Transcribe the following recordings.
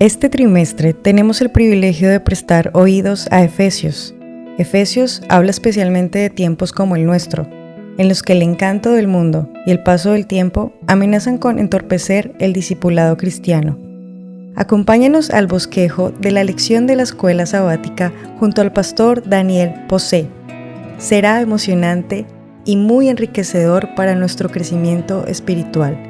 Este trimestre tenemos el privilegio de prestar oídos a Efesios. Efesios habla especialmente de tiempos como el nuestro, en los que el encanto del mundo y el paso del tiempo amenazan con entorpecer el discipulado cristiano. Acompáñanos al bosquejo de la lección de la escuela sabática junto al pastor Daniel Posé. Será emocionante y muy enriquecedor para nuestro crecimiento espiritual.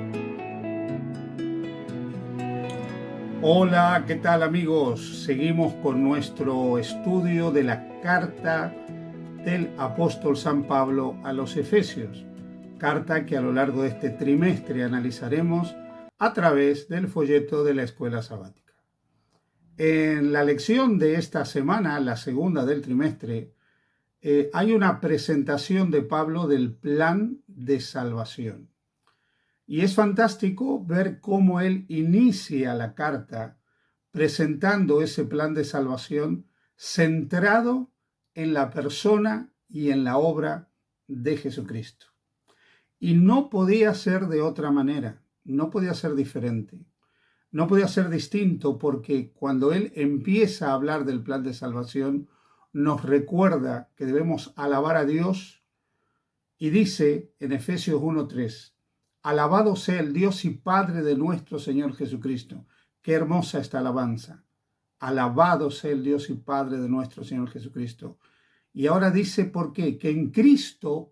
Hola, ¿qué tal amigos? Seguimos con nuestro estudio de la carta del apóstol San Pablo a los Efesios, carta que a lo largo de este trimestre analizaremos a través del folleto de la escuela sabática. En la lección de esta semana, la segunda del trimestre, hay una presentación de Pablo del plan de salvación. Y es fantástico ver cómo él inicia la carta presentando ese plan de salvación centrado en la persona y en la obra de Jesucristo. Y no podía ser de otra manera, no podía ser diferente, no podía ser distinto, porque cuando él empieza a hablar del plan de salvación, nos recuerda que debemos alabar a Dios y dice en Efesios 1:3, alabado sea el Dios y Padre de nuestro Señor Jesucristo. Qué hermosa esta alabanza. Alabado sea el Dios y Padre de nuestro Señor Jesucristo. Y ahora dice por qué, que en Cristo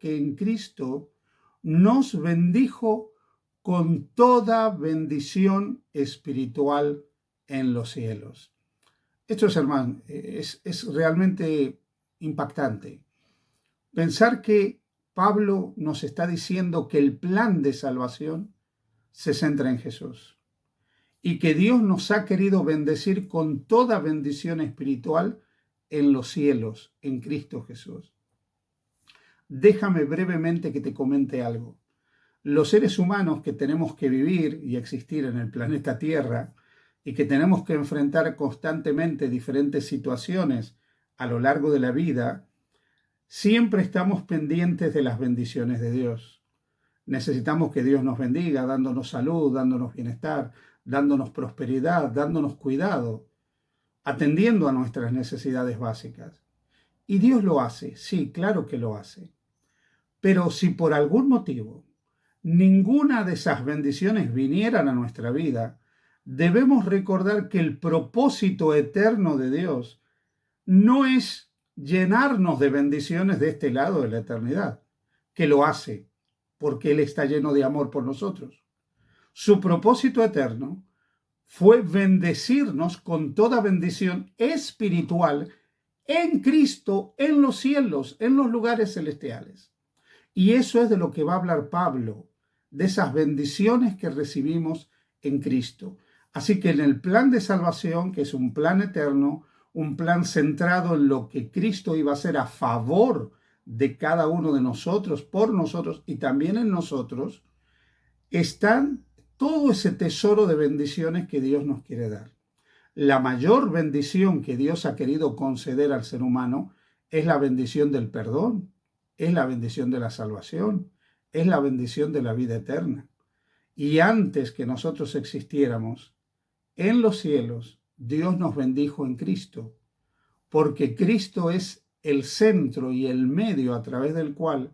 nos bendijo con toda bendición espiritual en los cielos. Esto es, hermano, es realmente impactante. Pensar que Pablo nos está diciendo que el plan de salvación se centra en Jesús y que Dios nos ha querido bendecir con toda bendición espiritual en los cielos, en Cristo Jesús. Déjame brevemente que te comente algo. Los seres humanos que tenemos que vivir y existir en el planeta Tierra y que tenemos que enfrentar constantemente diferentes situaciones a lo largo de la vida, siempre estamos pendientes de las bendiciones de Dios. Necesitamos que Dios nos bendiga, dándonos salud, dándonos bienestar, dándonos prosperidad, dándonos cuidado, atendiendo a nuestras necesidades básicas. Y Dios lo hace, sí, claro que lo hace. Pero si por algún motivo ninguna de esas bendiciones vinieran a nuestra vida, debemos recordar que el propósito eterno de Dios no es llenarnos de bendiciones de este lado de la eternidad, que lo hace porque Él está lleno de amor por nosotros. Su propósito eterno fue bendecirnos con toda bendición espiritual en Cristo, en los cielos, en los lugares celestiales. Y eso es de lo que va a hablar Pablo, de esas bendiciones que recibimos en Cristo. Así que en el plan de salvación, que es un plan eterno, un plan centrado en lo que Cristo iba a hacer a favor de cada uno de nosotros, por nosotros y también en nosotros, están todo ese tesoro de bendiciones que Dios nos quiere dar. La mayor bendición que Dios ha querido conceder al ser humano es la bendición del perdón, es la bendición de la salvación, es la bendición de la vida eterna. Y antes que nosotros existiéramos, en los cielos, Dios nos bendijo en Cristo, porque Cristo es el centro y el medio a través del cual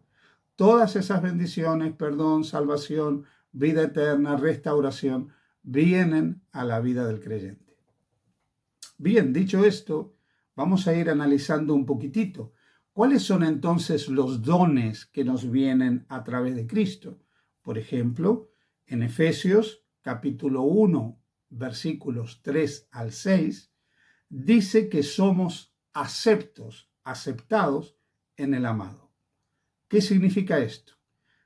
todas esas bendiciones, perdón, salvación, vida eterna, restauración, vienen a la vida del creyente. Bien, dicho esto, vamos a ir analizando un poquitito. ¿Cuáles son entonces los dones que nos vienen a través de Cristo? Por ejemplo, en Efesios capítulo 1, versículos 3 al 6, dice que somos aceptados en el amado. ¿Qué significa esto?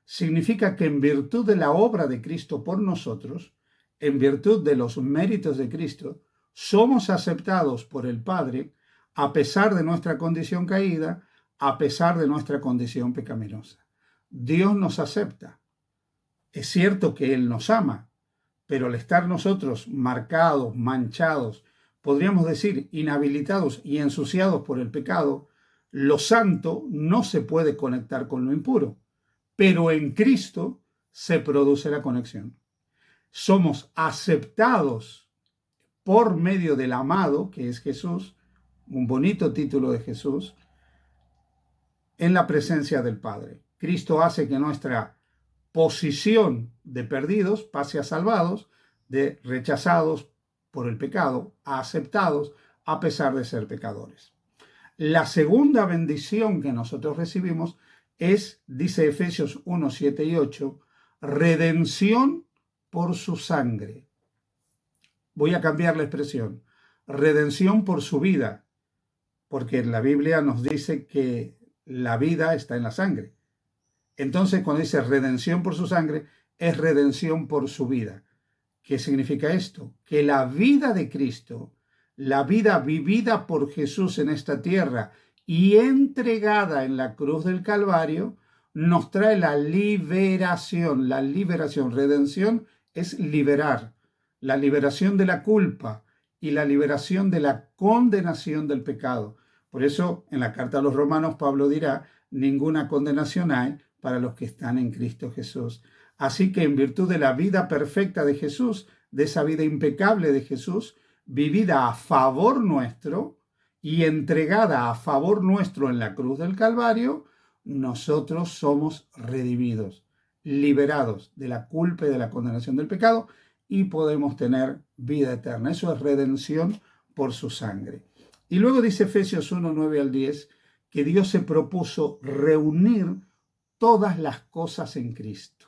Significa que en virtud de la obra de Cristo por nosotros, en virtud de los méritos de Cristo, somos aceptados por el Padre a pesar de nuestra condición caída, a pesar de nuestra condición pecaminosa. Dios nos acepta. Es cierto que Él nos ama, pero al estar nosotros marcados, manchados, podríamos decir inhabilitados y ensuciados por el pecado, lo santo no se puede conectar con lo impuro, pero en Cristo se produce la conexión. Somos aceptados por medio del amado, que es Jesús, un bonito título de Jesús, en la presencia del Padre. Cristo hace que nuestra posición de perdidos pase a salvados, de rechazados por el pecado a aceptados a pesar de ser pecadores. La segunda bendición que nosotros recibimos es, dice Efesios 1, 7 y 8, redención por su sangre. Voy a cambiar la expresión. Redención por su vida, porque la Biblia nos dice que la vida está en la sangre. Entonces, cuando dice redención por su sangre, es redención por su vida. ¿Qué significa esto? Que la vida de Cristo, la vida vivida por Jesús en esta tierra y entregada en la cruz del Calvario, nos trae la liberación. La liberación, redención es liberar. La liberación de la culpa y la liberación de la condenación del pecado. Por eso, en la carta a los Romanos, Pablo dirá, ninguna condenación hay para los que están en Cristo Jesús. Así que en virtud de la vida perfecta de Jesús, de esa vida impecable de Jesús, vivida a favor nuestro y entregada a favor nuestro en la cruz del Calvario, nosotros somos redimidos, liberados de la culpa y de la condenación del pecado y podemos tener vida eterna. Eso es redención por su sangre. Y luego dice Efesios 1, 9 al 10, que Dios se propuso reunir todas las cosas en Cristo.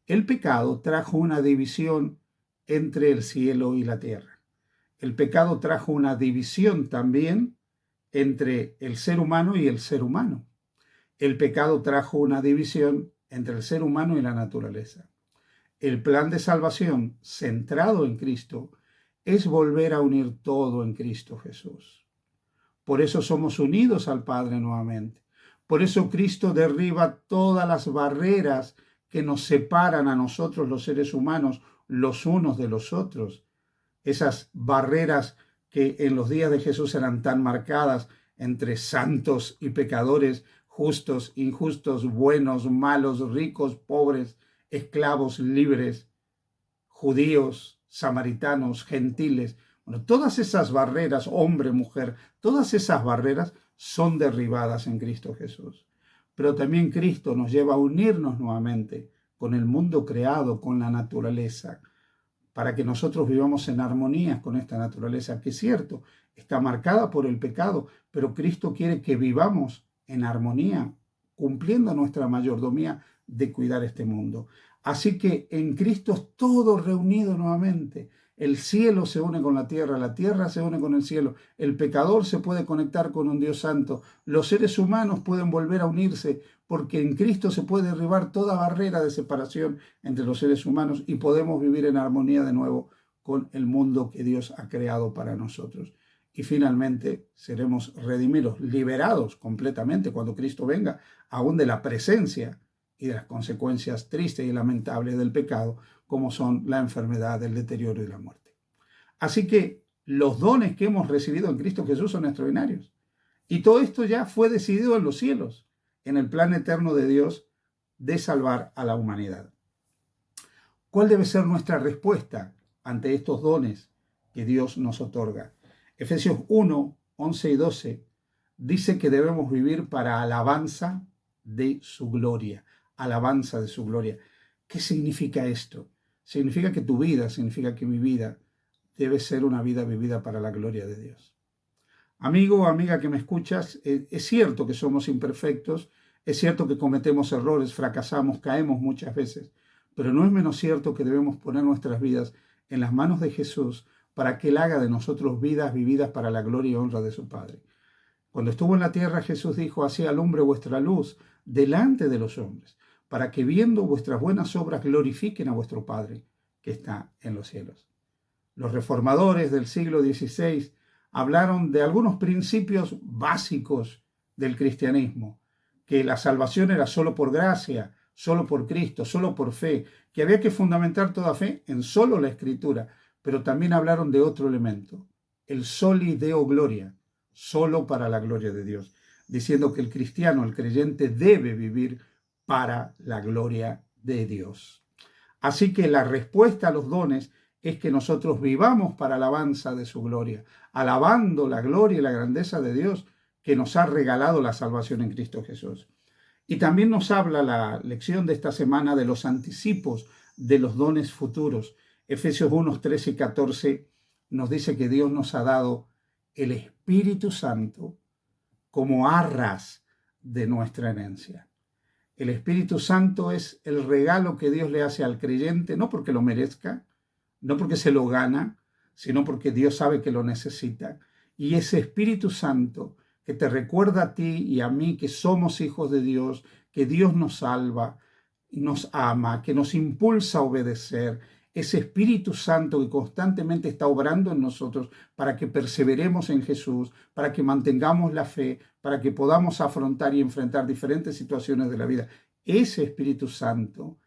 El pecado trajo una división entre el cielo y la tierra. El pecado trajo una división también entre el ser humano y el ser humano. El pecado trajo una división entre el ser humano y la naturaleza. El plan de salvación centrado en Cristo es volver a unir todo en Cristo Jesús. Por eso somos unidos al Padre nuevamente. Por eso Cristo derriba todas las barreras que nos separan a nosotros los seres humanos los unos de los otros. Esas barreras que en los días de Jesús eran tan marcadas entre santos y pecadores, justos, injustos, buenos, malos, ricos, pobres, esclavos, libres, judíos, samaritanos, gentiles. Bueno, todas esas barreras, hombre, mujer, todas esas barreras son derribadas en Cristo Jesús. Pero también Cristo nos lleva a unirnos nuevamente con el mundo creado, con la naturaleza, para que nosotros vivamos en armonía con esta naturaleza, que es cierto, está marcada por el pecado, pero Cristo quiere que vivamos en armonía, cumpliendo nuestra mayordomía de cuidar este mundo. Así que en Cristo es todo reunido nuevamente. El cielo se une con la tierra se une con el cielo, el pecador se puede conectar con un Dios santo, los seres humanos pueden volver a unirse, porque en Cristo se puede derribar toda barrera de separación entre los seres humanos y podemos vivir en armonía de nuevo con el mundo que Dios ha creado para nosotros. Y finalmente seremos redimidos, liberados completamente cuando Cristo venga, aún de la presencia y de las consecuencias tristes y lamentables del pecado, como son la enfermedad, el deterioro y la muerte. Así que los dones que hemos recibido en Cristo Jesús son extraordinarios. Y todo esto ya fue decidido en los cielos, en el plan eterno de Dios de salvar a la humanidad. ¿Cuál debe ser nuestra respuesta ante estos dones que Dios nos otorga? Efesios 1, 11 y 12 dice que debemos vivir para alabanza de su gloria. Alabanza de su gloria. ¿Qué significa esto? Significa que tu vida, significa que mi vida debe ser una vida vivida para la gloria de Dios. Amigo o amiga que me escuchas, es cierto que somos imperfectos, es cierto que cometemos errores, fracasamos, caemos muchas veces, pero no es menos cierto que debemos poner nuestras vidas en las manos de Jesús para que Él haga de nosotros vidas vividas para la gloria y honra de su Padre. Cuando estuvo en la tierra, Jesús dijo, así alumbre vuestra luz delante de los hombres, para que viendo vuestras buenas obras glorifiquen a vuestro Padre que está en los cielos. Los reformadores del siglo XVI hablaron de algunos principios básicos del cristianismo, que la salvación era solo por gracia, solo por Cristo, solo por fe, que había que fundamentar toda fe en solo la Escritura, pero también hablaron de otro elemento, el soli deo gloria, solo para la gloria de Dios, diciendo que el cristiano, el creyente, debe vivir para la gloria de Dios. Así que la respuesta a los dones es que nosotros vivamos para alabanza de su gloria, alabando la gloria y la grandeza de Dios que nos ha regalado la salvación en Cristo Jesús. Y también nos habla la lección de esta semana de los anticipos de los dones futuros. Efesios 1, 13 y 14 nos dice que Dios nos ha dado el Espíritu Santo como arras de nuestra herencia. El Espíritu Santo es el regalo que Dios le hace al creyente, no porque lo merezca, no porque se lo gana, sino porque Dios sabe que lo necesita. Y ese Espíritu Santo que te recuerda a ti y a mí que somos hijos de Dios, que Dios nos salva, nos ama, que nos impulsa a obedecer, ese Espíritu Santo que constantemente está obrando en nosotros para que perseveremos en Jesús, para que mantengamos la fe, para que podamos afrontar y enfrentar diferentes situaciones de la vida. Ese Espíritu Santo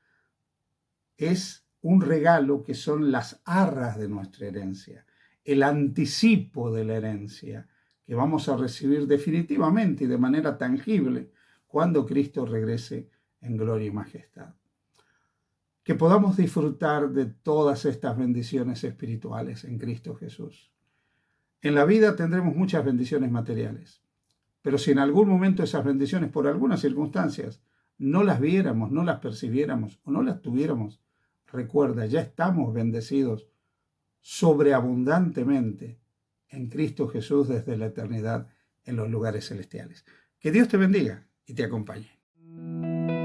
es un regalo que son las arras de nuestra herencia, el anticipo de la herencia que vamos a recibir definitivamente y de manera tangible cuando Cristo regrese en gloria y majestad. Que podamos disfrutar de todas estas bendiciones espirituales en Cristo Jesús. En la vida tendremos muchas bendiciones materiales, pero si en algún momento esas bendiciones, por algunas circunstancias, no las viéramos, no las percibiéramos o no las tuviéramos, recuerda, ya estamos bendecidos sobreabundantemente en Cristo Jesús desde la eternidad en los lugares celestiales. Que Dios te bendiga y te acompañe.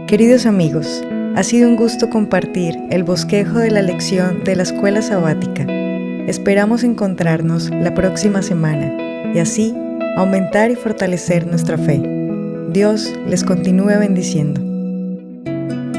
Queridos amigos, ha sido un gusto compartir el bosquejo de la lección de la escuela sabática. Esperamos encontrarnos la próxima semana y así aumentar y fortalecer nuestra fe. Dios les continúe bendiciendo.